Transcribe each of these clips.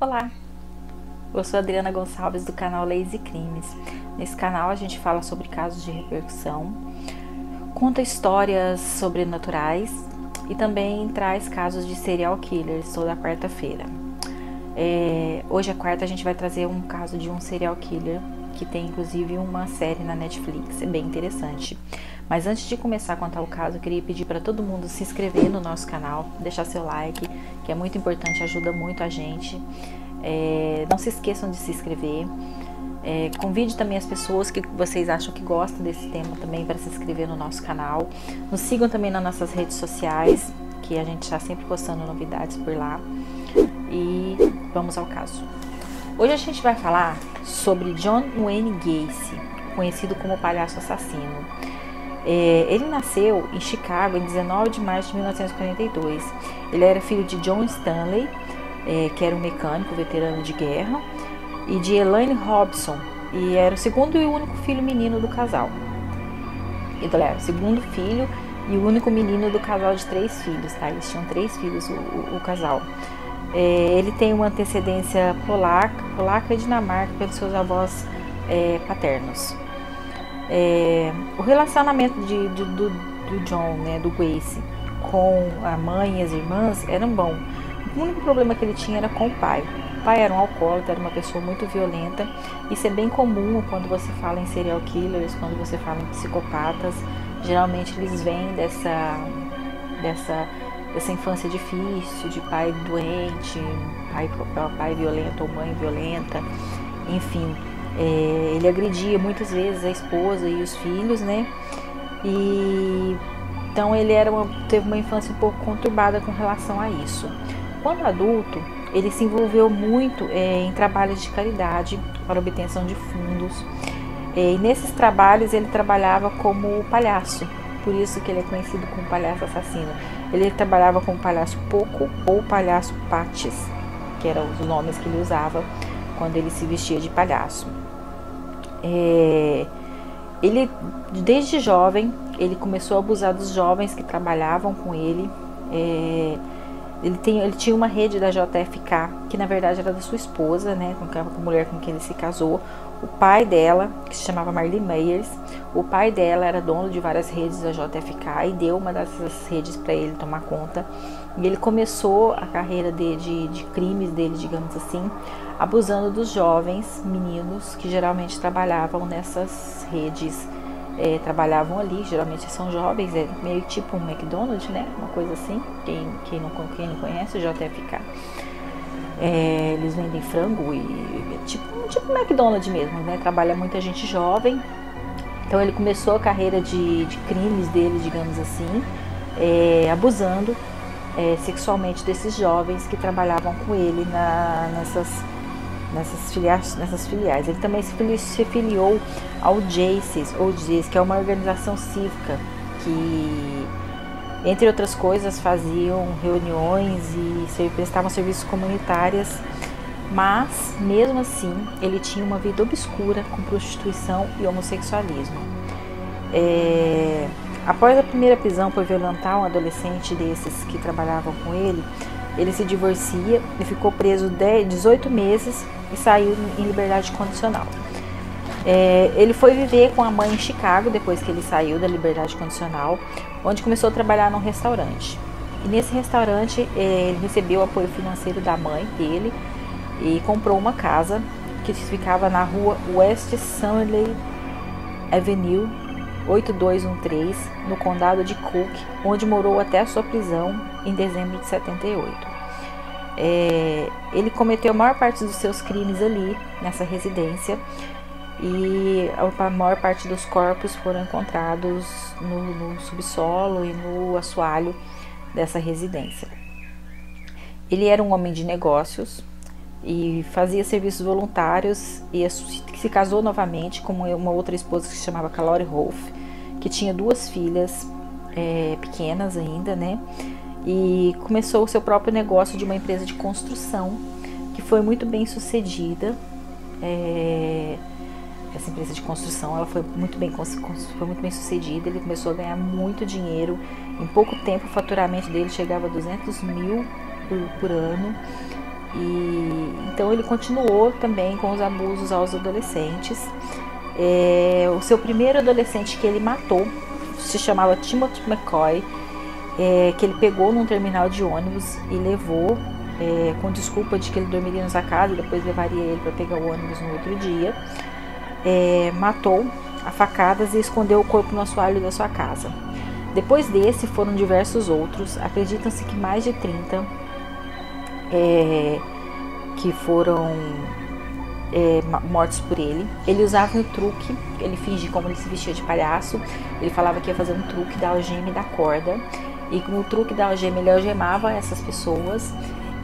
Olá, eu sou a Adriana Gonçalves do canal Leis e Crimes. Nesse canal a gente fala sobre casos de repercussão, conta histórias sobrenaturais e também traz casos de serial killers toda quarta-feira. Hoje é quarta, a gente vai trazer um caso de um serial killer que tem inclusive uma série na Netflix, é bem interessante. Mas antes de começar a contar o caso, eu queria pedir para todo mundo se inscrever no nosso canal, deixar seu like, que é muito importante, ajuda muito a gente. Não se esqueçam de se inscrever. Convide também as pessoas que vocês acham que gostam desse tema também para se inscrever no nosso canal. Nos sigam também nas nossas redes sociais, que a gente está sempre postando novidades por lá. E vamos ao caso. Hoje a gente vai falar sobre John Wayne Gacy, conhecido como Palhaço Assassino. Ele nasceu em Chicago em 19 de março de 1942. Ele era filho de John Stanley, que era um mecânico veterano de guerra, e de Elaine Robson, e era o segundo e único filho menino do casal. Então, ele era o segundo filho e o único menino do casal de 3 filhos, tá? Eles tinham 3 filhos, o casal. Ele tem uma antecedência polaca e dinamarca pelos seus avós paternos. O relacionamento do John, né, do Gacy, com a mãe e as irmãs era bom. O único problema que ele tinha era com o pai. O pai era um alcoólatra, era uma pessoa muito violenta. Isso é bem comum quando você fala em serial killers, quando você fala em psicopatas. Geralmente eles vêm dessa infância difícil, de pai doente, pai violento ou mãe violenta, enfim. Ele agredia muitas vezes a esposa e os filhos, né? Então ele teve uma infância um pouco conturbada com relação a isso. Quando adulto, ele se envolveu muito em trabalhos de caridade para obtenção de fundos. E nesses trabalhos ele trabalhava como palhaço, por isso que ele é conhecido como Palhaço Assassino. Ele trabalhava como Palhaço Poco ou Palhaço Pates, que eram os nomes que ele usava quando ele se vestia de palhaço. Ele, desde jovem, ele começou a abusar dos jovens que trabalhavam com ele. Ele tinha uma rede da JFK, que na verdade era da sua esposa, né, com a mulher com quem ele se casou. O pai dela, que se chamava Marley Myers, o pai dela era dono de várias redes da JFK e deu uma dessas redes para ele tomar conta. E ele começou a carreira de crimes dele, digamos assim, abusando dos jovens meninos que geralmente trabalhavam nessas redes. Trabalhavam ali, geralmente são jovens, meio tipo um McDonald's, né? Uma coisa assim, quem não conhece o JFK. Eles vendem frango e tipo McDonald's mesmo, né? Trabalha muita gente jovem. Então ele começou a carreira de crimes dele, digamos assim, abusando sexualmente desses jovens que trabalhavam com ele nessas filiais. Ele também se filiou ao JACES, que é uma organização cívica que, entre outras coisas, faziam reuniões e prestavam serviços comunitários, mas mesmo assim ele tinha uma vida obscura com prostituição e homossexualismo. Após a primeira prisão por violentar um adolescente desses que trabalhavam com ele, ele se divorcia e ficou preso 18 meses e saiu em liberdade condicional. Ele foi viver com a mãe em Chicago depois que ele saiu da liberdade condicional, onde começou a trabalhar num restaurante. E nesse restaurante ele recebeu o apoio financeiro da mãe dele e comprou uma casa que ficava na rua West Summerley Avenue 8213, no condado de Cook, onde morou até a sua prisão em dezembro de 78. Ele cometeu a maior parte dos seus crimes ali, nessa residência, e a maior parte dos corpos foram encontrados no subsolo e no assoalho dessa residência. Ele era um homem de negócios e fazia serviços voluntários e se casou novamente com uma outra esposa que se chamava Calori Rolf, que tinha 2 filhas pequenas ainda, né? E começou o seu próprio negócio de uma empresa de construção que foi muito bem sucedida. Essa empresa de construção foi muito bem sucedida. Ele começou a ganhar muito dinheiro. Em pouco tempo o faturamento dele chegava a 200 mil por ano. E então ele continuou também com os abusos aos adolescentes. O seu primeiro adolescente que ele matou se chamava Timothy McCoy, que ele pegou num terminal de ônibus e levou, com desculpa de que ele dormiria na sua casa e depois levaria ele para pegar o ônibus no outro dia. Matou a facadas e escondeu o corpo no assoalho da sua casa. Depois desse foram diversos outros, acredita-se que mais de 30 que foram mortos por ele. Ele usava um truque, ele fingia como ele se vestia de palhaço, ele falava que ia fazer um truque da algema e da corda, e com o truque da algema ele algemava essas pessoas,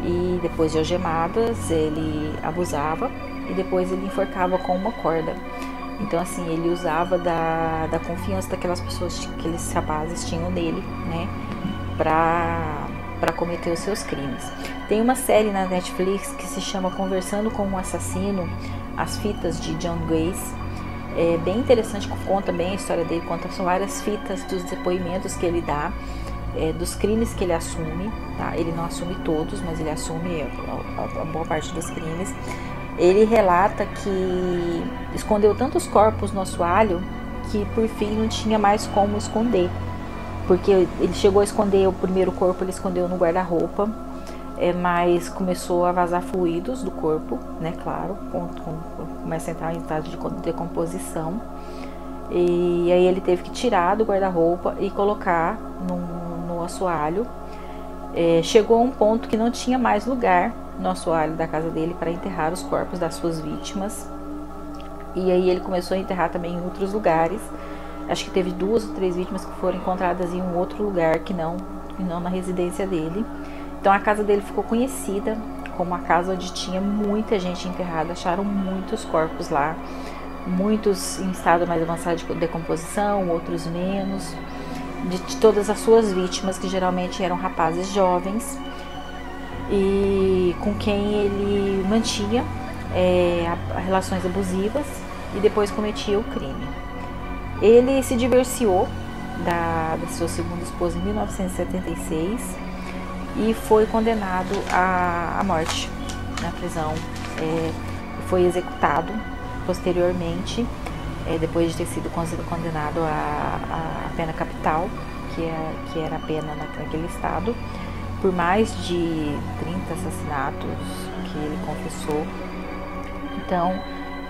e depois de algemadas ele abusava, e depois ele enforcava com uma corda. Então assim, ele usava da confiança daquelas pessoas que aqueles rapazes tinham nele, né, para cometer os seus crimes. Tem uma série na Netflix que se chama Conversando com um Assassino, as fitas de John Grace. É bem interessante, conta bem a história dele, conta várias fitas dos depoimentos que ele dá, dos crimes que ele assume, tá? Ele não assume todos, mas ele assume a boa parte dos crimes. Ele relata que escondeu tantos corpos no assoalho que por fim não tinha mais como esconder. Porque ele chegou a esconder o primeiro corpo, ele escondeu no guarda-roupa, mas começou a vazar fluidos do corpo, né, claro, começa a entrar em estado de decomposição, e aí ele teve que tirar do guarda-roupa e colocar no assoalho. Chegou a um ponto que não tinha mais lugar no assoalho da casa dele para enterrar os corpos das suas vítimas, e aí ele começou a enterrar também em outros lugares. Acho que teve 2 ou 3 vítimas que foram encontradas em um outro lugar que não na residência dele. Então a casa dele ficou conhecida como a casa onde tinha muita gente enterrada. Acharam muitos corpos lá, muitos em estado mais avançado de decomposição, outros menos, de todas as suas vítimas, que geralmente eram rapazes jovens e com quem ele mantinha relações abusivas e depois cometia o crime. Ele se divorciou da sua segunda esposa em 1976 e foi condenado à morte na prisão. Foi executado posteriormente, depois de ter sido condenado à pena capital, que era a pena naquele estado, por mais de 30 assassinatos que ele confessou. Então,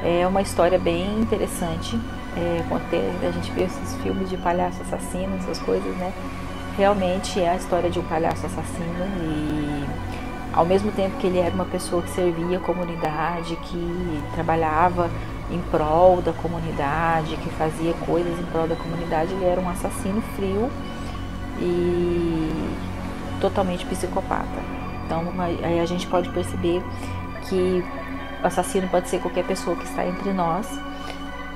é uma história bem interessante. A gente vê esses filmes de palhaço assassino, essas coisas, né? Realmente é a história de um palhaço assassino, e ao mesmo tempo que ele era uma pessoa que servia a comunidade, que trabalhava em prol da comunidade, que fazia coisas em prol da comunidade, ele era um assassino frio e totalmente psicopata. Então aí a gente pode perceber que o assassino pode ser qualquer pessoa que está entre nós.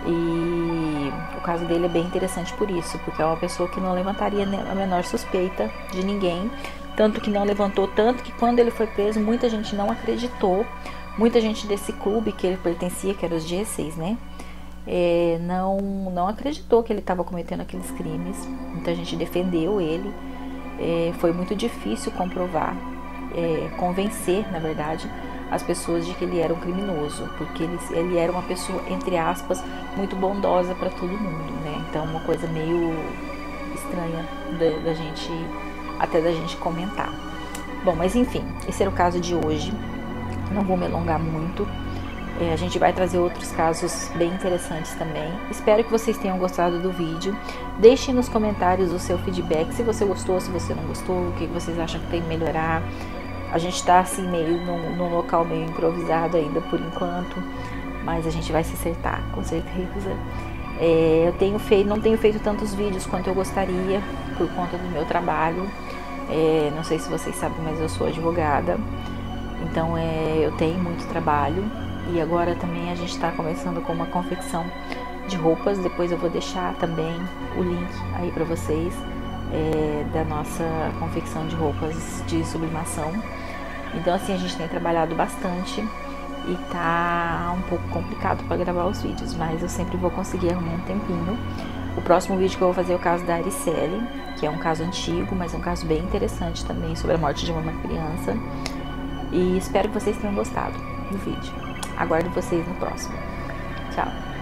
E o caso dele é bem interessante por isso, porque é uma pessoa que não levantaria a menor suspeita de ninguém, tanto que não levantou, tanto que quando ele foi preso, muita gente não acreditou, muita gente desse clube que ele pertencia, que era os 16, né, não acreditou que ele estava cometendo aqueles crimes. Muita gente defendeu ele, foi muito difícil comprovar, convencer, na verdade, as pessoas de que ele era um criminoso, porque ele era uma pessoa, entre aspas, muito bondosa para todo mundo, né? Então, uma coisa meio estranha da gente comentar. Bom, mas enfim, esse era o caso de hoje. Não vou me alongar muito. A gente vai trazer outros casos bem interessantes também. Espero que vocês tenham gostado do vídeo. Deixem nos comentários o seu feedback, se você gostou, se você não gostou, o que vocês acham que tem que melhorar. A gente tá assim meio num local meio improvisado ainda por enquanto, mas a gente vai se acertar, com certeza. Eu não tenho feito tantos vídeos quanto eu gostaria por conta do meu trabalho. Não sei se vocês sabem, mas eu sou advogada, então eu tenho muito trabalho. E agora também a gente está começando com uma confecção de roupas. Depois eu vou deixar também o link aí para vocês da nossa confecção de roupas de sublimação. Então assim, a gente tem trabalhado bastante e tá um pouco complicado para gravar os vídeos, mas eu sempre vou conseguir arrumar um tempinho. O próximo vídeo que eu vou fazer é o caso da Aricele, que é um caso antigo, mas é um caso bem interessante também, sobre a morte de uma criança. E espero que vocês tenham gostado do vídeo. Aguardo vocês no próximo. Tchau!